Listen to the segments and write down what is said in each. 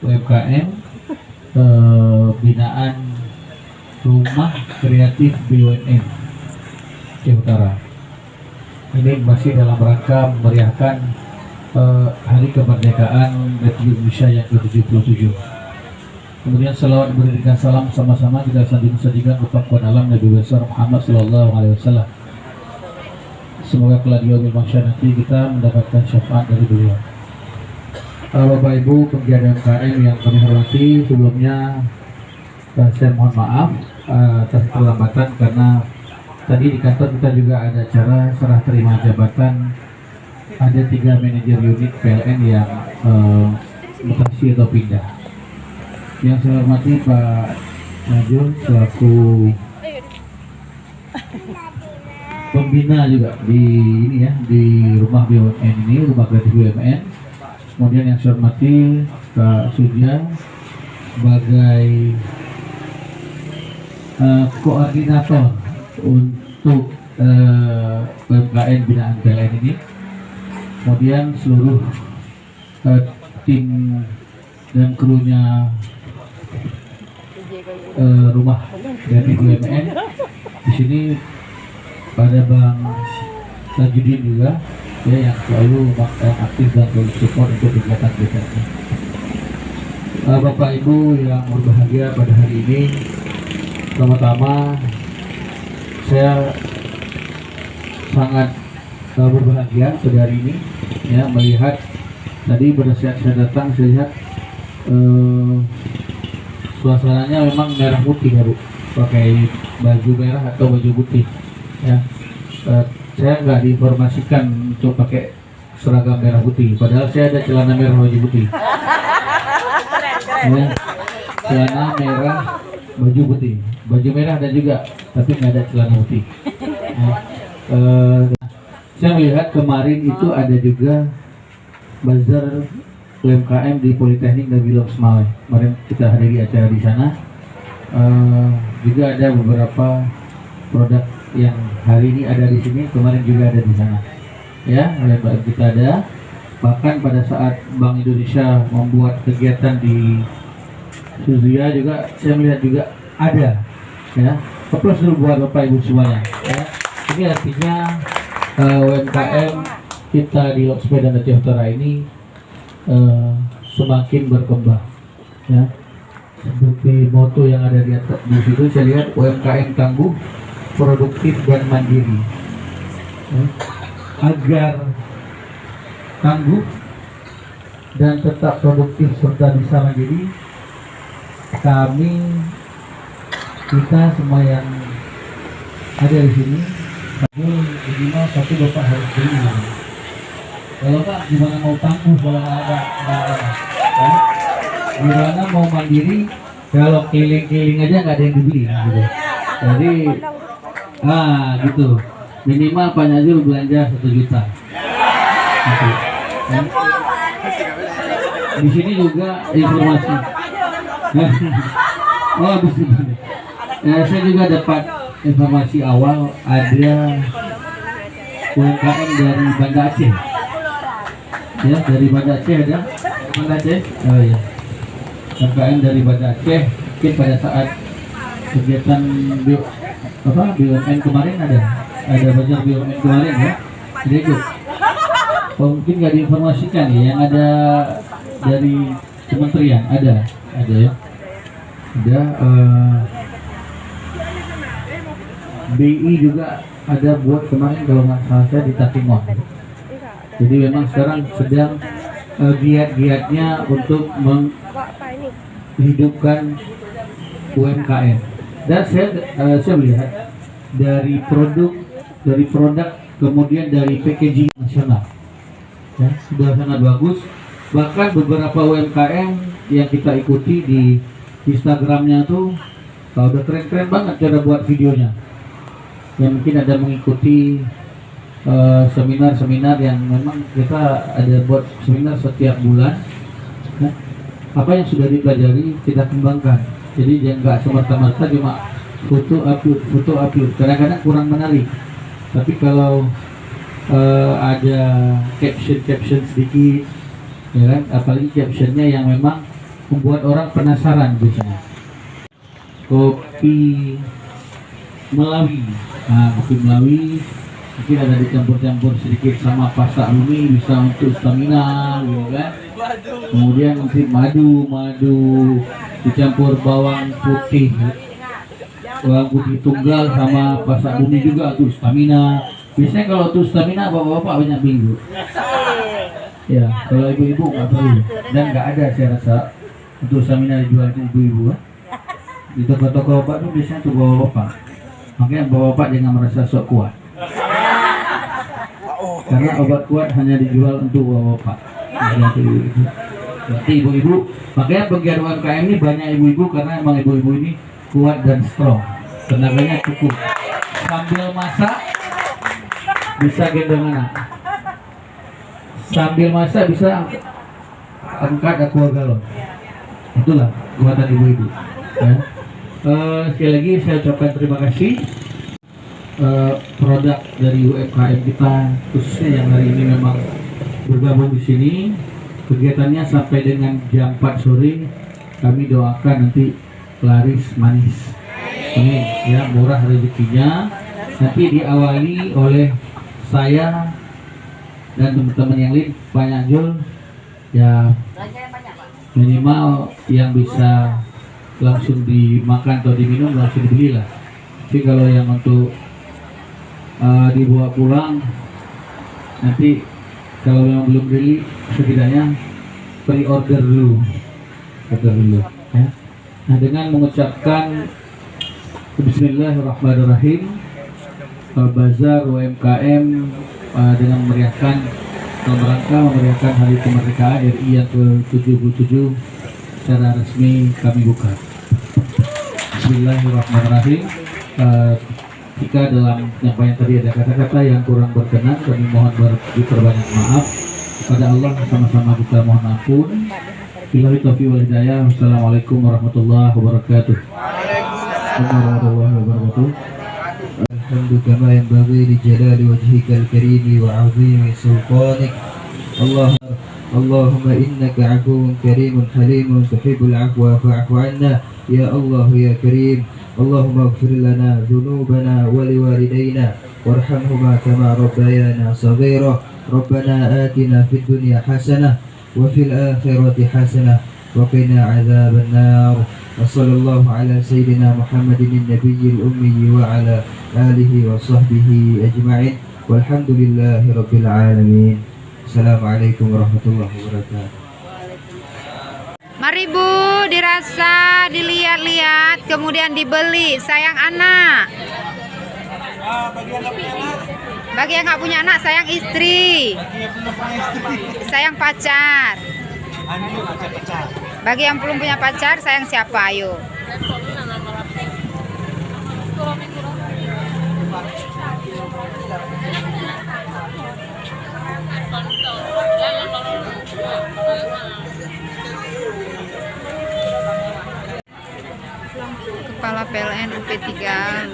UMKM binaan Rumah Kreatif BUMN Aceh Utara. Ini masih dalam rangka memeriahkan Hari Kemerdekaan Republik Indonesia yang ke-77. Kemudian salawat berikan salam sama-sama kita sajikan kepada alam Nabi besar Muhammad Sallallahu Alaihi Wasallam. Semoga kelak di yaumil mahsyar nanti kita mendapatkan syafaat dari beliau. Bapak Ibu pegiat UMKM yang kami hormati, sebelumnya saya mohon maaf atas keterlambatan karena tadi di kantor kita juga ada acara serah terima jabatan. Ada 3 manajer unit PLN yang mutasi atau pindah. Yang saya hormati Pak Najul selaku pembina juga di ini ya, di rumah BUMN ini, rumah kreatif BUMN. Kemudian yang saya hormati Pak Surya sebagai koordinator untuk UMKM binaan PLN ini. Kemudian seluruh tim dan krunya rumah kreatif BUMN di sini, pada Bang Tajudin juga ya, yang selalu aktif dan support untuk kegiatan kita. Bapak Ibu yang berbahagia pada hari ini, pertama-tama saya sangat berbahagia pada hari ini ya, melihat tadi pada saat saya datang saya lihat suasananya memang merah putih ya Bu, pakai baju merah atau baju putih ya. Saya nggak diinformasikan untuk pakai seragam merah putih, padahal saya ada celana merah baju putih ya, celana merah baju putih, baju merah ada juga tapi nggak ada celana putih ya. Saya melihat kemarin itu ada juga bazar UMKM di Politeknik Nabi Loksmawe. Kemarin kita hadiri acara di sana. Juga ada beberapa produk yang hari ini ada di sini, kemarin juga ada di sana. Ya, kita ada. Bahkan pada saat Bank Indonesia membuat kegiatan di Suzuya juga, saya melihat juga ada. Ya, aplaus dulu buat Bapak Ibu semuanya. Ya. Ini artinya UMKM kita di Loksmawe dan Aceh Utara ini semakin berkembang ya. Seperti moto yang ada di atas di situ, saya lihat UMKM tangguh, produktif dan mandiri ya. Agar tangguh dan tetap produktif serta bisa mandiri, kita semua yang ada di sini minimal satu Bapak harus beli. Kalau Pak gimana mau tangguh kalau nggak ada ya? Gimana mau mandiri kalau keliling-keliling aja nggak ada yang dibeli gitu. Jadi gitu, minimal Pak Najul belanja 1 juta gitu. Ya. Di sini juga informasi saya juga dapat informasi awal ada UMKM dari Banda Aceh ya, dari Banda Aceh ada Banda Aceh, oh ya, UMKM dari Banda Aceh. Mungkin pada saat kegiatan BUMN kemarin ada bazar BUMN kemarin ya, jadi itu mungkin nggak diinformasikan ya, yang ada dari kementerian ada ya, ada BI juga ada buat kemarin kalau nggak salah saya di Tatimor. Jadi memang sekarang sedang giat-giatnya untuk menghidupkan UMKM. Dan saya melihat dari produk kemudian dari packaging nasional ya, sudah sangat bagus. Bahkan beberapa UMKM yang kita ikuti di Instagramnya tuh udah keren-keren banget cara buat videonya. Yang mungkin ada mengikuti seminar-seminar yang memang kita ada buat seminar setiap bulan ya. Apa yang sudah dipelajari kita kembangkan, jadi jangan nggak semerta-merta cuma foto upload, kadang-kadang kurang menarik. Tapi kalau ada caption sedikit ya kan, apalagi captionnya yang memang membuat orang penasaran biasanya. Kopi Melawi. Nah, kopi Melawi mungkin ada dicampur-campur sedikit sama pasak bumi, bisa untuk stamina gitu kan. Kemudian nanti madu dicampur bawang putih tunggal sama pasak bumi juga untuk stamina. Biasanya kalau untuk stamina bapak-bapak banyak minggu. Ya, kalau ibu-ibu nggak perlu dan nggak ada saya rasa untuk stamina dijual ke ibu-ibu. Di toko-toko obat itu biasanya untuk bapak-bapak. Makanya bapak-bapak jangan merasa sok kuat. Karena obat kuat hanya dijual untuk bapak-bapak. Berarti ibu-ibu, makanya bagian UMKM ini banyak ibu-ibu karena emang ibu-ibu ini kuat dan strong, tenaganya cukup. Sambil masak bisa gendong anak, sambil masak bisa angkat aqua galon. Itulah buatan ibu-ibu. Ya. Sekali lagi saya ucapkan terima kasih. Produk dari UMKM kita khususnya yang hari ini memang bergabung di sini. Kegiatannya sampai dengan jam 4 sore. Kami doakan nanti laris manis. Amin. Ya, murah rezekinya. Nanti diawali oleh saya dan teman-teman yang lain banyak jual. Ya, minimal yang bisa langsung dimakan atau diminum langsung dibelilah. Tapi kalau yang untuk dibawa pulang, nanti kalau memang belum beli setidaknya pre-order dulu, ya. Nah, dengan mengucapkan Bismillahirrahmanirrahim, Bazar UMKM dengan memeriahkan dalam rangka memeriahkan Hari Kemerdekaan RI yang ke-77 secara resmi kami buka. Bismillahirrahmanirrahim. Jika dalam penyampaian tadi ada kata-kata yang kurang berkenan, kami mohon berbanyak maaf kepada Allah, sama-sama kita mohon ampun. Billahi taufiq wal hidayah. Wassalamualaikum warahmatullahi wabarakatuh. Alhamdulillah kama yanbaghi li jalali wajhikal karimi wa 'azimi sultanik. Allahumma innaka 'afuwwun karimun halimun tuhibbul 'afwa fa'fu 'anna ya Allah ya Karim. Allahumma ighfir lana dhunubana wa liwalidayna warhamhuma kama rabbayana saghira. Rabbana atina fid dunya hasanah wa fil akhirati hasanah wa qina adzaban nar. Wa sallallahu ala sayyidina Muhammadin nabiyil ummi wa ala alihi wa sahbihi ajma'in. Walhamdulillahi rabbil alamin. Assalamualaikum warahmatullahi wabarakatuh. Mari Bu, dirasa, dilihat-lihat, kemudian dibeli. Sayang anak. Bagi yang nggak punya anak, sayang istri. Sayang pacar. Bagi yang belum punya pacar, sayang siapa? Ayo. Kepala PLN UP3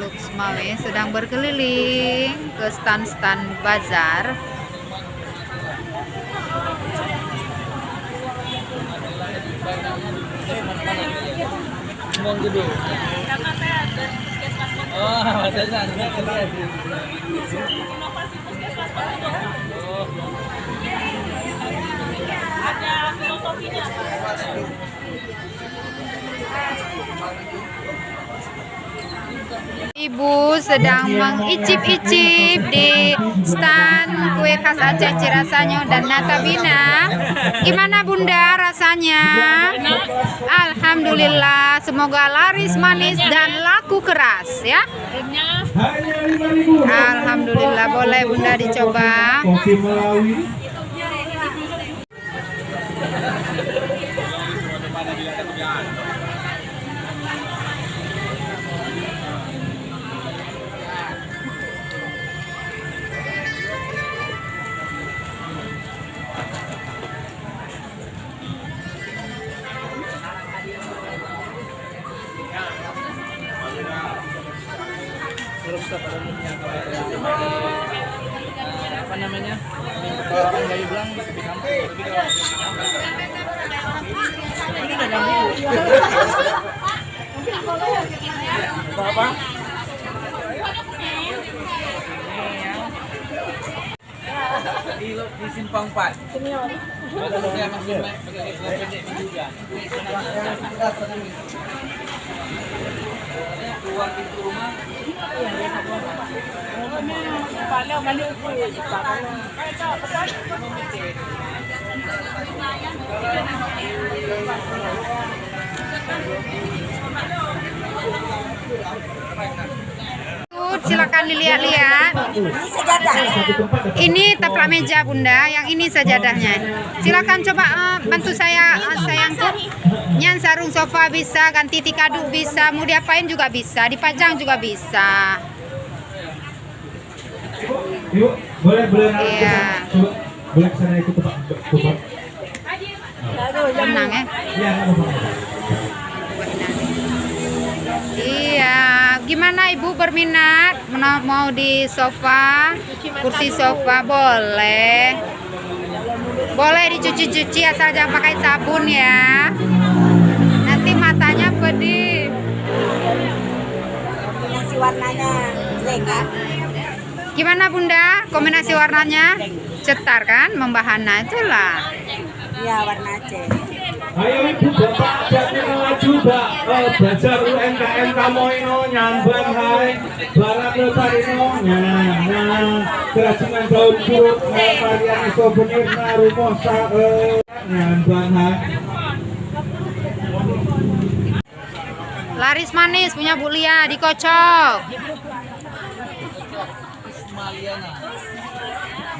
Lux Male sedang berkeliling ke stand-stand bazar. Ada filosofinya. Ibu sedang mengicip-icip di stand kue khas Aceh Cirasanyo dan Natabina. Gimana Bunda rasanya? Alhamdulillah, semoga laris manis dan laku keras ya. Alhamdulillah, boleh Bunda dicoba. Kopi Melawi. Apa namanya? Orang Bayu bilang lebih gampang. ini udah jam apa? Di simpang 4. Saya masih pendek juga. Keluar pintu rumah. Silakan dilihat-lihat. Ini taplak meja Bunda, yang ini sajadahnya. Silakan coba bantu saya sayangku. Nyan sarung sofa bisa, ganti tikaduk bisa, mau diapain juga bisa, dipajang juga bisa. Yuk, boleh Iya. boleh kesana ikut Pak. Tenang ya. Iya, nggak apa-apa. Iya, gimana Ibu berminat mau di sofa, kursi sofa boleh. Boleh dicuci-cuci asal jangan pakai sabun ya. Nanti matanya pedih. Kombinasi warnanya jelek kan? Gimana Bunda? Kombinasi warnanya cetar kan? Membahana itulah. Iya, warna C. Ayo ibu bapak jangan coba belajar UMKM kamu ino nyambang hai barang letarino kerajinan daun jeruk varian souvenir rumah nyambang hai. Laris manis punya Bu Lia dikocok.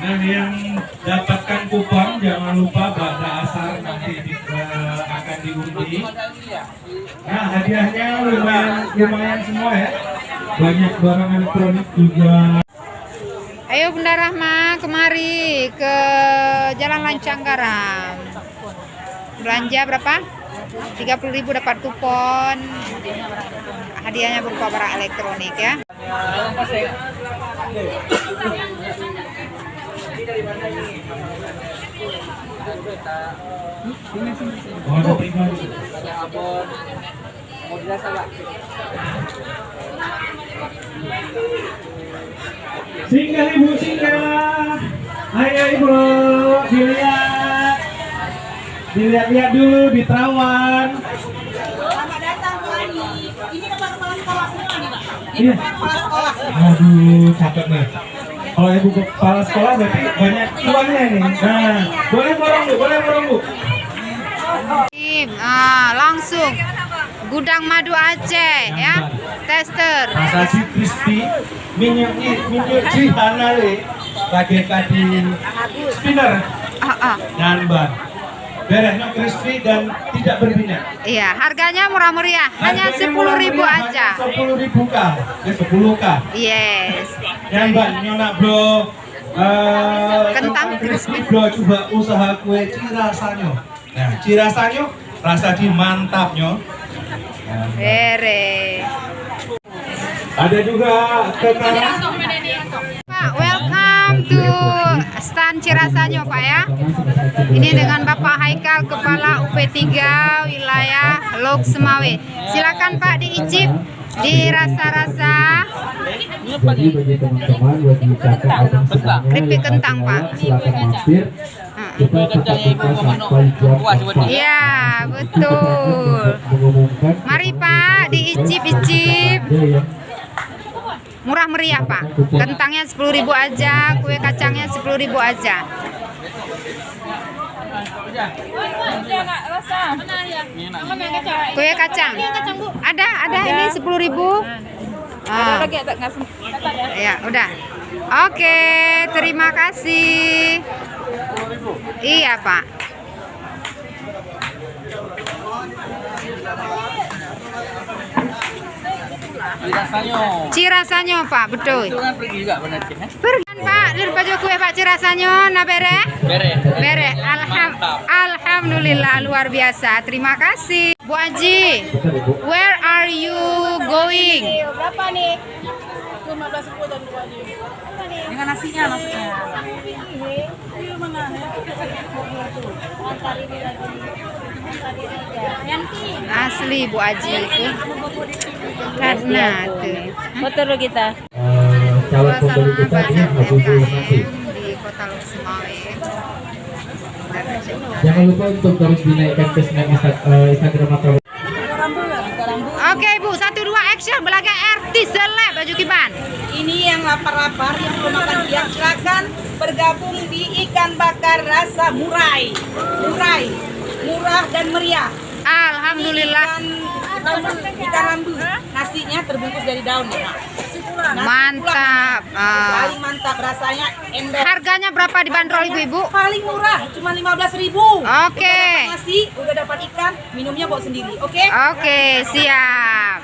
Nah, yang dapatkan kupon jangan lupa pada asar nanti akan diundi. Nah, hadiahnya lumayan semua ya. Banyak barang elektronik juga. Ayo Bunda Rahma kemari ke Jalan Lancang Garam. Belanja berapa? 30.000 dapat kupon. Hadiahnya berupa barang elektronik ya. Singgah ibu, singgah. Ayo ibu, dilihat dulu di terawan. Selamat datang Bu Ani. Ini kepala sekolah semua nih Pak. Ini Iya. kepala sekolah. Aduh, capek nih. Kalau ibu kepala sekolah berarti banyak uangnya nih. Nah, boleh borong bu. Langsung gudang madu Aceh ya. Tester. Rasa si crispy, minyak si tanale, lagi kadi spinner, nyambar. Beresnya crispy dan tidak berminyak. Iya, harganya murah meriah, hanya 10.000 aja. 10.000 kah? 10 kah? Yes. Nyambar nyona bro. Kentang crispy. Bro coba usaha kue cirasanya. Nah, cirasanya rasa di mantapnya. Bere. Ada juga kekara. Pak, welcome to stand Cirasanyo Pak ya. Ini dengan Bapak Haikal Kepala UP3 wilayah Lok Semawe. Silakan Pak diicip, dirasa-rasa. Jadi bagi teman-teman buat diucapkan Keripik kentang Pak. silakan mampir. Kita tetap buka sampai jam 4. Iya, betul. Mengumumkan Mari Pak, diicip-icip. Murah meriah Pak. Kentangnya 10.000 aja, kue kacangnya 10.000 aja. Kue kacang. Ada ini 10.000. Ya, udah. Oke, terima kasih. Iya, Pak. Cirasanyo Pak, betul. Itu kan pergi juga benar sih. Pergi Pak, di baju kue Pak Cirasanyo, nah bere? Bere. Alhamdulillah luar biasa. Terima kasih. Bu Aji, where are you going? Berapa nih? 15.000 dan 2 dengan nasinya maksudnya. Ini mana ya? Antar ini lagi. Asli Bu Aji itu. Karena tuh. Foto dulu kita. Calon pembeli Suasana kita ini bazar Abu Nasi. UMKM di Kota Luksumawe. Jangan lupa untuk terus dinaikkan ke Instagram atau Oke Bu, 1 2 action. Belaga artis seleb baju kiban. Ini yang lapar-lapar, yang belum makan siang, silakan bergabung di ikan bakar rasa murai. Murai, murah dan meriah. Alhamdulillah. Ikan rambu. Nasinya terbungkus dari daun ya, Pak. Nasi Mantap. paling mantap rasanya, endor. Harganya berapa dibanderol ibu-ibu? Paling murah, cuma 15.000. Oke. Udah dapat nasi, udah dapat ikan, minumnya bawa sendiri, oke? Oke, siap.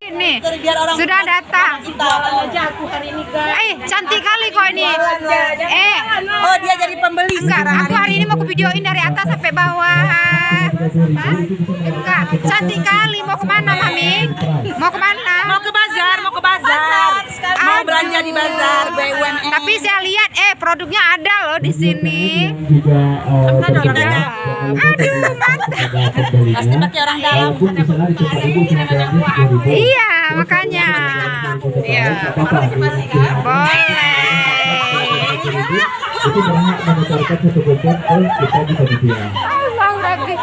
Ini Biar orang sudah datang. jualan aja aku hari ini, guys. Cantik kali kok ini. Oh, dia jadi pembeli Enggak, sekarang. aku hari ini mau ke videoin dari atas sampai bawah. Enggak, cantik kali. Mau kemana, Mami? Mau kemana? Mau ke bazar, mau ke bazar. Mau belanja di bazar BUMN. Tapi saya lihat, produknya ada loh di sini. juga Aduh, mantap. pasti pakai orang dalam. Walaupun di sana di tempat ibu cuma bayarnya 10.000. Iya, makanya. Iya. Boleh. Itu berhak menukarkan satu kupon ke kita di panitia. Allah Rabbi.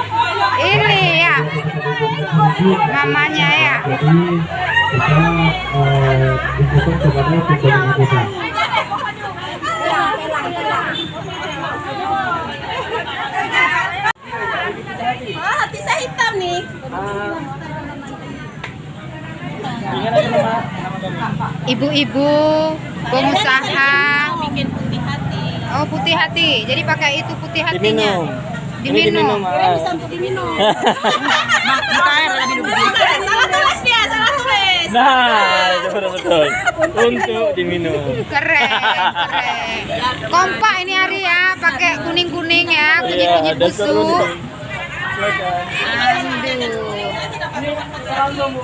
Ini ya, namanya ya. Jadi kita infokan kepada pembeli kita. Hati saya hitam nih. Ibu-ibu pengusaha. Bikin putih hati. Oh, putih hati. Jadi pakai itu putih hatinya. Diminum. Bisa untuk diminum. Kita air ada minum. Salah tulis dia, salah tulis. Nah, itu betul. Untuk diminum. Keren. Kompak ini hari ya, pakai kuning-kuning ya, kunyit-kunyit Ada seru busuk. nih. Aduh.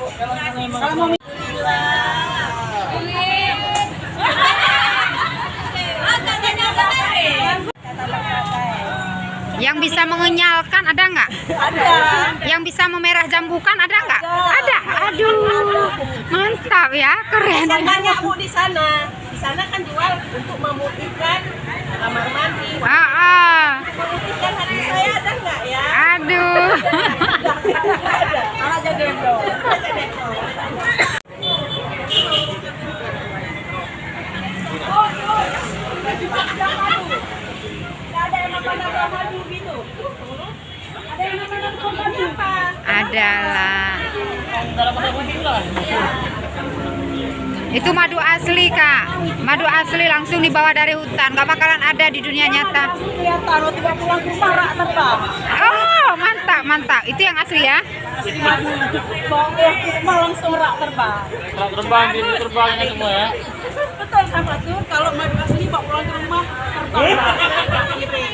Yang bisa mengenyalkan ada nggak? Ada. Yang bisa memerah jambukan ada nggak? Ada. Aduh, mantap ya, keren. Banyak Bu di sana. Di sana kan jual untuk memutihkan kamar mandi. Memutihkan hati saya ada nggak ya? Aduh. Malah jadi endor. Ada yang nama-nama madu gitu. Ada yang nama-nama madu apa? Adalah. Itu madu asli Kak. Madu asli langsung dibawa dari hutan. Gak bakalan ada di dunia nyata. Kelihatan waktu tidak pulang ke rumah rak terbang. Oh, mantap, mantap. Itu yang asli ya. Madu bawa pulang ke rumah langsung rak terbang. Terbang di terbangnya semua ya. Betul sama tuh. Kalau madu asli bawa pulang ke rumah terbang. Kirim.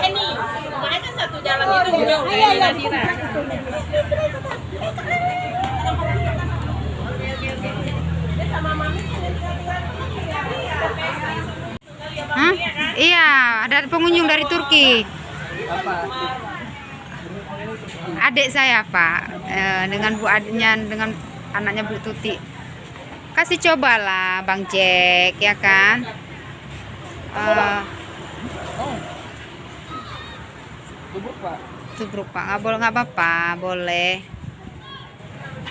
Ini, makanya kan satu jalan itu jauh dari Nadira. Hah? Iya, ada pengunjung dari Turki. Adik saya Pak, dengan Bu adiknya, dengan anaknya Bu Tuti. Kasih cobalah Bang Jack, ya kan? Tubruk Pak, nggak boleh, nggak apa-apa, boleh.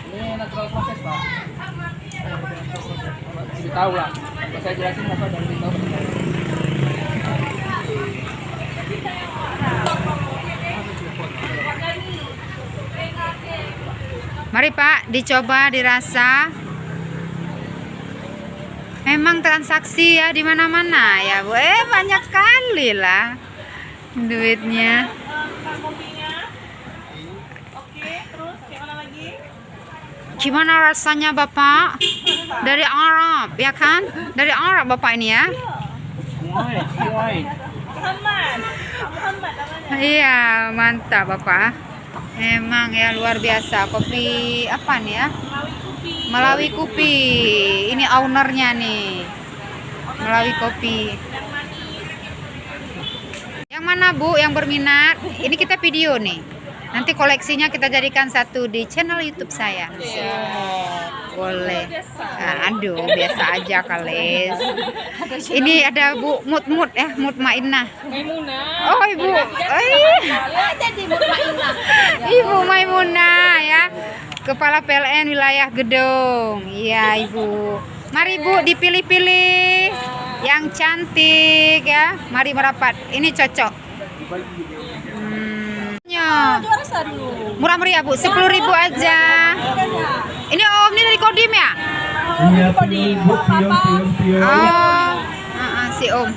Ini natural proses Pak. Tahu lah. Saya jelasin apa dan tahu. Mari Pak, dicoba, dirasa. Memang transaksi ya di mana-mana ya, Bu. Banyak kali lah duitnya. Oke, terus gimana lagi? Gimana rasanya Bapak? Dari Arab, ya kan? Dari Arab Bapak ini ya. Muhammad. Muhammad namanya. Iya, mantap Bapak. Emang ya luar biasa. Kopi apa nih ya? Malawi Kopi. Ini ownernya nih. Malawi Kopi. Yang mana Bu yang berminat? Ini kita video nih. Nanti koleksinya kita jadikan satu di channel YouTube saya. Boleh. Nah, aduh, biasa aja kali. Ini ada Bu Mut ya, Mutmainah. Oh, Ibu. Ibu Maimunah ya. Kepala PLN wilayah Gedong. Iya, Ibu. Mari Bu dipilih-pilih yang cantik ya. Mari merapat. Ini cocok. Murah meriah Bu, 10.000 aja. Ini Om ini dari Kodim ya? Iya, pion. Oh, si Om.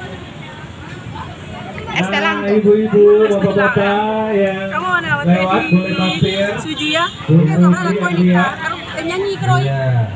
Es teh Nah, langkung. ibu-ibu, bapak-bapak yang lewat boleh mampir. Suji ya. Untuk lihat. Nyanyi kroy. Iya.